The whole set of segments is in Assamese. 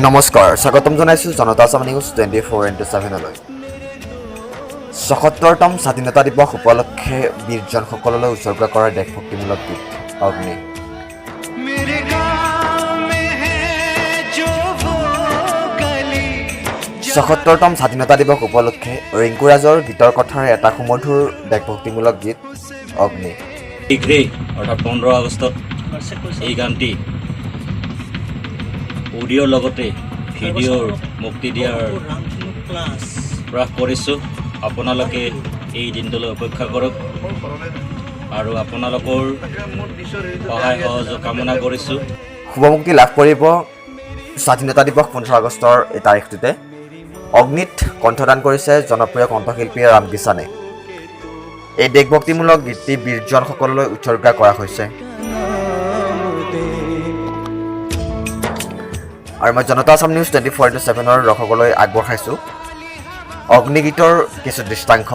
নমস্কাৰ স্বাগতম জনাইছোঁ জনতা আসাম নিউজ 24/7লৈ ৭৭তম স্বাধীনতা দিৱস উপলক্ষে বীৰজনসকললৈ উৎসৰ্গ কৰা দেশভক্তিমূলক গীত অগ্নি ৭৭তম স্বাধীনতা দিৱস উপলক্ষে ৰিংকু ৰাজৰ গীতৰ কথাৰে এটা সুমধুৰ দেশভক্তিমূলক গীত অগ্নি শীঘ্ৰেই অৰ্থাৎ 15 আগষ্টত এই গানটি অডিঅ'ৰ লগতে ভিডিঅ'ৰ মুক্তি দিয়াৰ প্ৰয়াস কৰিছোঁ। আপোনালোকে এই দিনটোলৈ অপেক্ষা কৰক আৰু আপোনালোকৰ সহায় সহযোগ কামনা কৰিছোঁ। শুভমুক্তি লাভ কৰিব স্বাধীনতা দিৱস 15 আগষ্টৰ এই তাৰিখটোতে। অগ্নিত কণ্ঠদান কৰিছে জনপ্ৰিয় কণ্ঠশিল্পী ৰাম কিষাণে। এই দেশভক্তিমূলক গীতটি বীৰজনসকললৈ উৎসৰ্গা কৰা হৈছে। আৰু মই জনতা আসাম নিউজ 24/7ৰ দৰ্শকলৈ আগবঢ়াইছোঁ অগ্নিগীতৰ কিছু দৃষ্টাংশ।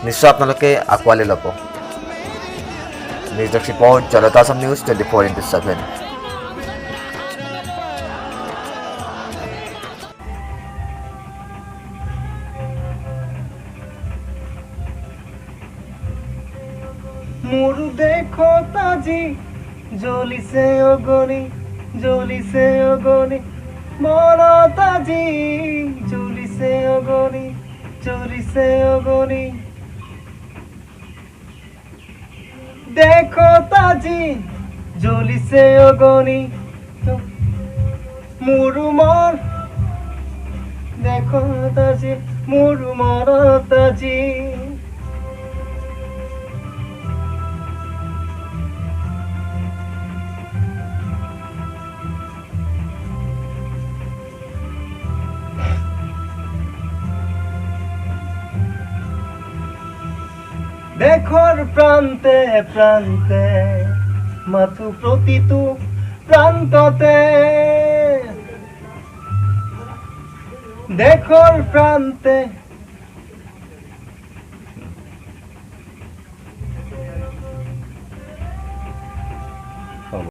নিশ্চয় আপোনালোকে আঁকোৱালি ল'ব। নিউজ ডেস্ক ৰিপৰ্ট জনতা আসাম নিউজ 24/7। মোর দেখো তাজি জ্বলিছে অগনি জ্বলিছে অগনি মন তাজি জ্বলিছে অগনি জ্বলিছে অগনি দেখো তাজি জ্বলিছে অগনি মোর মন দেখো তাজি মোর মন তাজি দেখর প্রান্তে প্রান্তে মাথু প্রতিতু প্রান্ততে দেখর প্রান্তে